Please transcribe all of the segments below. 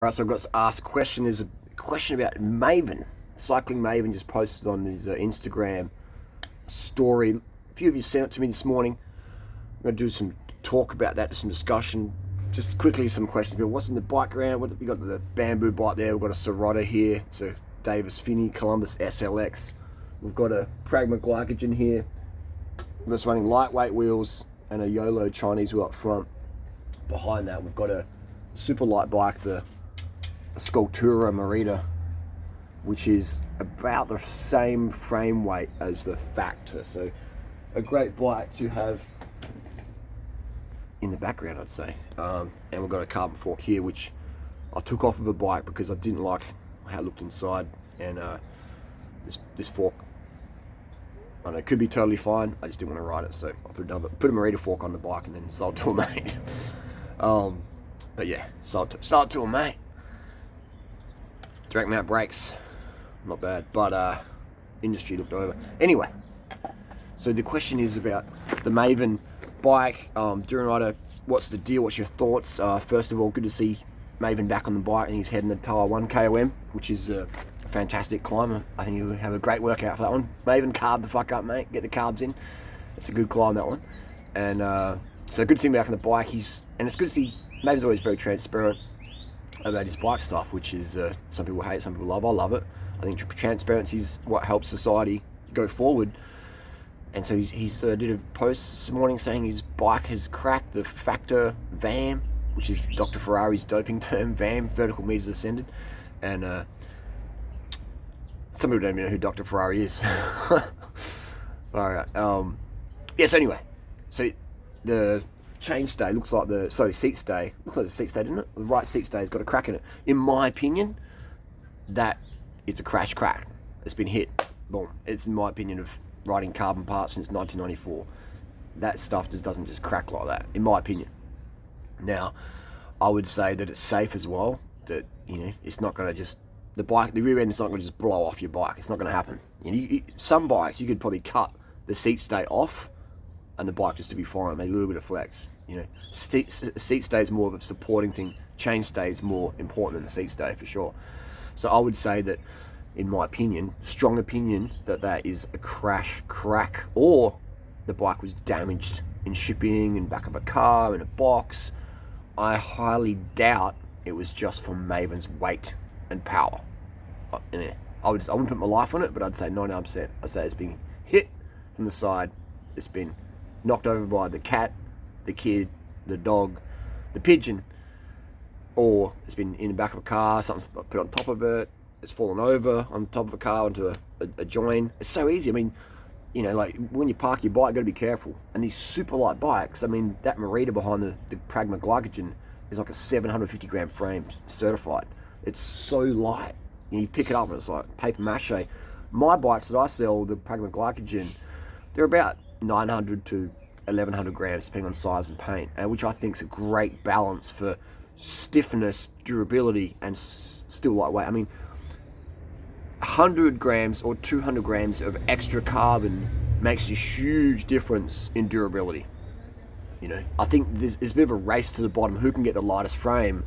Right, so I've got to ask a question. There's a question about Maven. Cycling Maven just posted on his Instagram story. A few of you sent it to me this morning. I'm going to do some talk about that, some discussion. Just quickly, some questions about what's in the bike around. We got the bamboo bike there. We've got a Serrata here. It's a Davis Finney Columbus SLX. We've got a Pragma Glycogen here. That's running lightweight wheels and a YOLO Chinese wheel up front. Behind that, we've got a super light bike, the Sculptura Merida, which is about the same frame weight as the Factor. So a great bike to have in the background, I'd say. And we've got a carbon fork here, which I took off of a bike because I didn't like how it looked inside. And this fork, I don't know, it could be totally fine. I just didn't want to ride it, so I put a Merida fork on the bike and then sold to a mate. But yeah, sold to a mate. Direct mount brakes, not bad, but industry looked over. Anyway, so the question is about the Maven bike. Durianrider, what's the deal? What's your thoughts? First of all, good to see Maven back on the bike, and he's heading to Tower 1 KOM, which is a fantastic climber. I think you'll have a great workout for that one. Maven, carb the fuck up, mate. Get the carbs in. It's a good climb, that one. And so good to see him back on the bike. And it's good to see Maven's always very transparent about his bike stuff, which is some people hate, some people love. I love it. I think transparency is what helps society go forward. And so he's did a post this morning saying his bike has cracked the Factor VAM, which is Dr. Ferrari's doping term, VAM, vertical meters ascended. And some people don't even know who Dr. Ferrari is. All right. Yes. Anyway, so the chain stay looks like seat stay looks like the seat stay, didn't it? The right seat stay has got a crack in it. In my opinion, that is a crack. It's been hit. Boom. It's in my opinion of riding carbon parts since 1994. That stuff just doesn't just crack like that, in my opinion. Now, I would say that it's safe as well. That it's not going to just the rear end is not going to just blow off your bike. It's not going to happen. Some bikes you could probably cut the seat stay off, and the bike just to be fine, maybe a little bit of flex. Seat stay is more of a supporting thing. Chain stay is more important than the seat stay for sure. So I would say that, in my opinion, strong opinion, that is a crack, or the bike was damaged in shipping, in back of a car, in a box. I highly doubt it was just from Maven's weight and power. I wouldn't put my life on it, but I'd say 99%. I'd say it's been hit from the side. It's been knocked over by the cat, the kid, the dog, the pigeon, or it's been in the back of a car, something's put on top of it, it's fallen over on top of a car onto a join. It's so easy. I mean, like when you park your bike, you got to be careful. And these super light bikes, I mean, that Merida behind the Pragma Glycogen is like a 750 gram frame certified. It's so light. You pick it up and it's like paper mache. My bikes that I sell, the Pragma Glycogen, they're about 900 to 1100 grams depending on size and paint, which I think is a great balance for stiffness, durability, and still lightweight. I mean, 100 grams or 200 grams of extra carbon makes a huge difference in durability. I think there's a bit of a race to the bottom, who can get the lightest frame.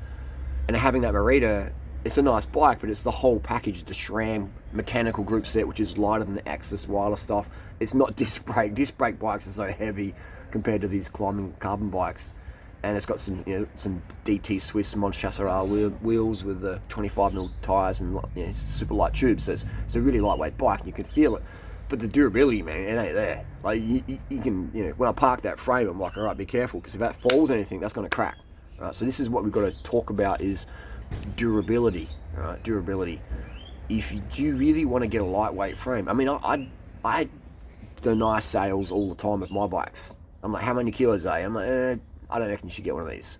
And having that Merida, it's a nice bike, but it's the whole package, the SRAM mechanical group set, which is lighter than the Axis wireless stuff. It's not disc brake. Disc brake bikes are so heavy compared to these climbing carbon bikes. And it's got some DT Swiss Montchasseret wheels with the 25mm tires and super light tubes. So it's a really lightweight bike, and you can feel it. But the durability, man, it ain't there. Like you can, when I park that frame, I'm like, all right, be careful, because if that falls anything, that's going to crack. All right, so this is what we've got to talk about is durability. All right, durability. If you do really want to get a lightweight frame, I mean, I deny sales all the time with my bikes. I'm like, how many kilos are you? I'm like, I don't reckon you should get one of these.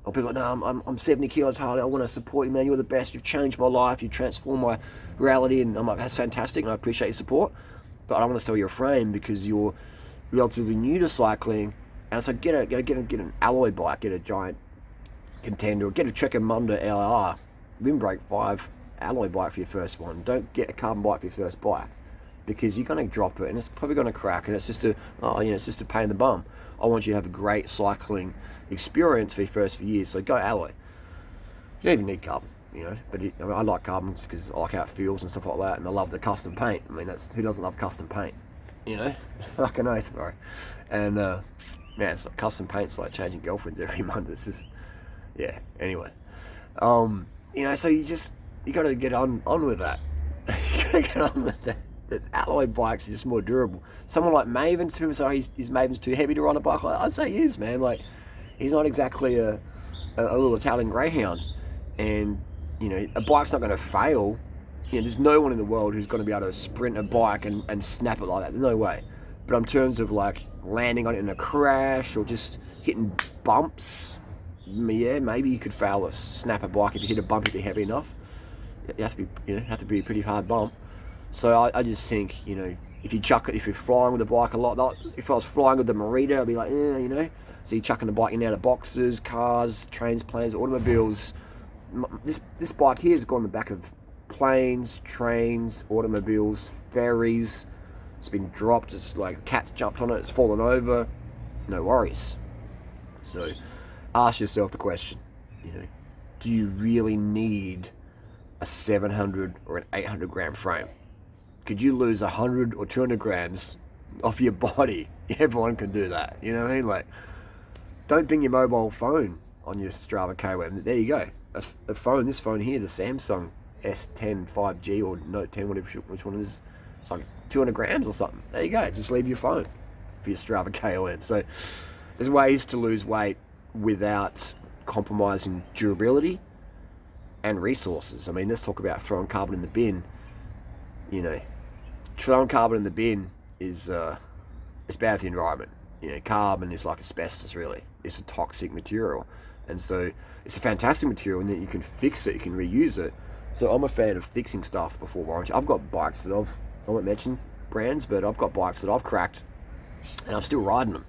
Or people are like, no, I'm 70 kilos, Harley. I want to support you, man. You're the best. You've changed my life. You've transformed my reality. And I'm like, that's fantastic, and I appreciate your support. But I don't want to sell you a frame because you're relatively new to cycling. And so get an alloy bike, get a giant Contender, or get a Trekker Munda LR Windbreak 5 alloy bike for your first one. Don't get a carbon bike for your first bike, because you're going to drop it and it's probably going to crack, and it's just a pain in the bum. I want you to have a great cycling experience for your first few years, so go alloy. don't even need carbon, you know. But I mean, I like carbon just because I like how it feels and stuff like that, and I love the custom paint. I mean, who doesn't love custom paint, you know? Fucking oath, bro. And it's like custom paint's like changing girlfriends every month. It's just, yeah. Anyway, you know, so you got to get on with that. You got to get on with that. The alloy bikes are just more durable. Someone like Maven, people say his Maven's too heavy to ride a bike. I'd say he is, man. Like, he's not exactly a little Italian greyhound, and you know, a bike's not going to fail. You know, there's no one in the world who's going to be able to sprint a bike and snap it like that. There's no way. But in terms of like landing on it in a crash or just hitting bumps, yeah, maybe you could fail snap a bike if you hit a bump if you're heavy enough. It has to be, you know, have to be a pretty hard bump. So I just think, you know, if you're flying with the bike a lot, like if I was flying with the Merida, I'd be like, you know. So you're chucking the bike in and out of boxes, cars, trains, planes, automobiles. This bike here has gone on the back of planes, trains, automobiles, ferries. It's been dropped. It's like a cat's jumped on it. It's fallen over. No worries. So ask yourself the question, you know, do you really need a 700 or an 800 gram frame? Could you lose 100 or 200 grams off your body? Everyone can do that. You know what I mean? Like, don't bring your mobile phone on your Strava KWM. There you go. This phone here, the Samsung S10 5G or Note 10, whatever which one it is, it's like 200 grams or something. There you go. Just leave your phone for your Strava KOM. So there's ways to lose weight without compromising durability and resources. I mean, let's talk about throwing carbon in the bin. You know, throwing carbon in the bin is it's bad for the environment. You know, carbon is like asbestos, really. It's a toxic material, and so it's a fantastic material in that you can fix it, you can reuse it. So I'm a fan of fixing stuff before warranty. I've got bikes that I won't mention brands, but I've got bikes that I've cracked, and I'm still riding them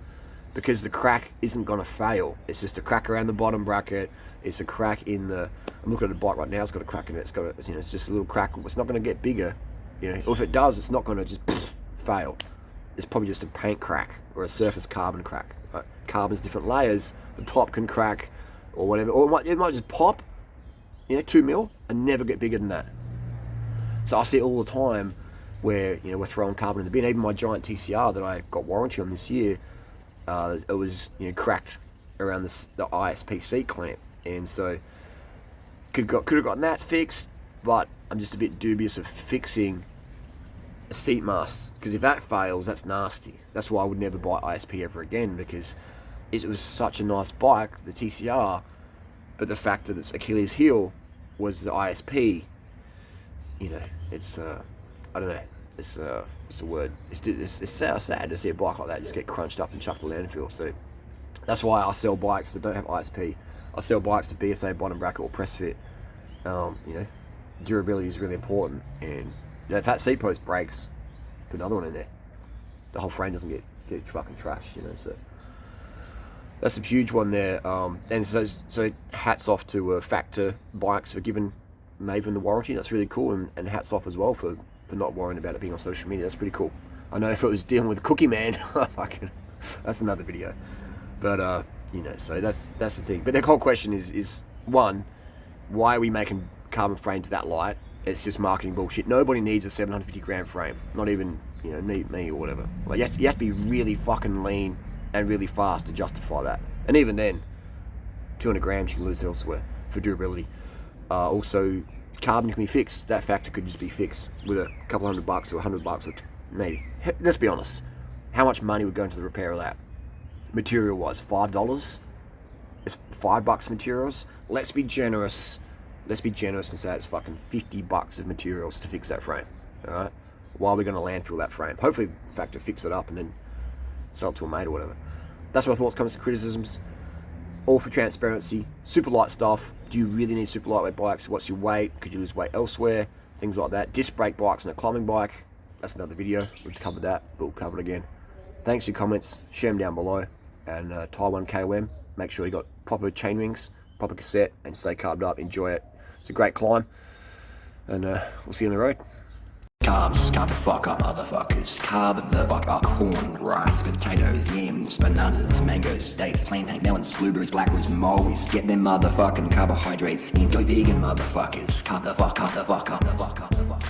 because the crack isn't going to fail. It's just a crack around the bottom bracket. It's a crack in the. I'm looking at a bike right now. It's got a crack in it. It's just a little crack. It's not going to get bigger. You know, or if it does, it's not going to just fail. It's probably just a paint crack or a surface carbon crack. Carbon's different layers. The top can crack or whatever, or it might just pop. You know, 2 mil and never get bigger than that. So I see it all the time where, you know, we're throwing carbon in the bin. Even my giant TCR that I got warranty on this year, it was, you know, cracked around the ISP seat clamp, and so could have gotten that fixed. But I'm just a bit dubious of fixing a seat mast, because if that fails, that's nasty. That's why I would never buy ISP ever again, because it was such a nice bike, the TCR, but the fact that its Achilles heel was the ISP, you know, it's I don't know, it's a word. It's so sad to see a bike like that just get crunched up and chucked to landfill. So that's why I sell bikes that don't have ISP. I sell bikes with BSA bottom bracket or press fit. You know, durability is really important, and if that seat post breaks, put another one in there. The whole frame doesn't get fucking trashed, you know. So that's a huge one there. And so hats off to Factor Bikes for giving Maven the warranty. That's really cool, and hats off as well for not worrying about it being on social media. That's pretty cool. I know if it was dealing with Cookie Man, that's another video. But you know, so that's the thing. But the whole question is one, why are we making carbon frames that light? It's just marketing bullshit. Nobody needs a 750 gram frame. Not even, you know, me or whatever. Like, you have to be really fucking lean and really fast to justify that. And even then, 200 grams you can lose elsewhere for durability. Also, carbon can be fixed. That factor could just be fixed with a couple $100 or $100 or maybe. Let's be honest. How much money would go into the repair of that? Material wise, $5. It's $5 materials. Let's be generous. Let's be generous and say it's fucking $50 of materials to fix that frame. Alright? Why are we going to landfill that frame? Hopefully, Factor fix it up and then sell it to a mate or whatever. That's my thoughts, comments, and criticisms. All for transparency. Super light stuff. Do you really need super lightweight bikes? What's your weight? Could you lose weight elsewhere? Things like that. Disc brake bikes and a climbing bike. That's another video. We've covered that, but we'll cover it again. Thanks for your comments. Share them down below. And Taiwan KOM. Make sure you got proper chain rings, proper cassette, and stay carbed up. Enjoy it. It's a great climb. And we'll see you on the road. Carbs, carb the fuck up, motherfuckers. Carb the fuck up. Corn, rice, potatoes, yams, bananas, mangoes, dates, plantain, melons, blueberries, blackberries, mulberries. Get them motherfucking carbohydrates in. Go vegan, motherfuckers. Carb the fuck up, the fuck up, the fuck up, the fuck up.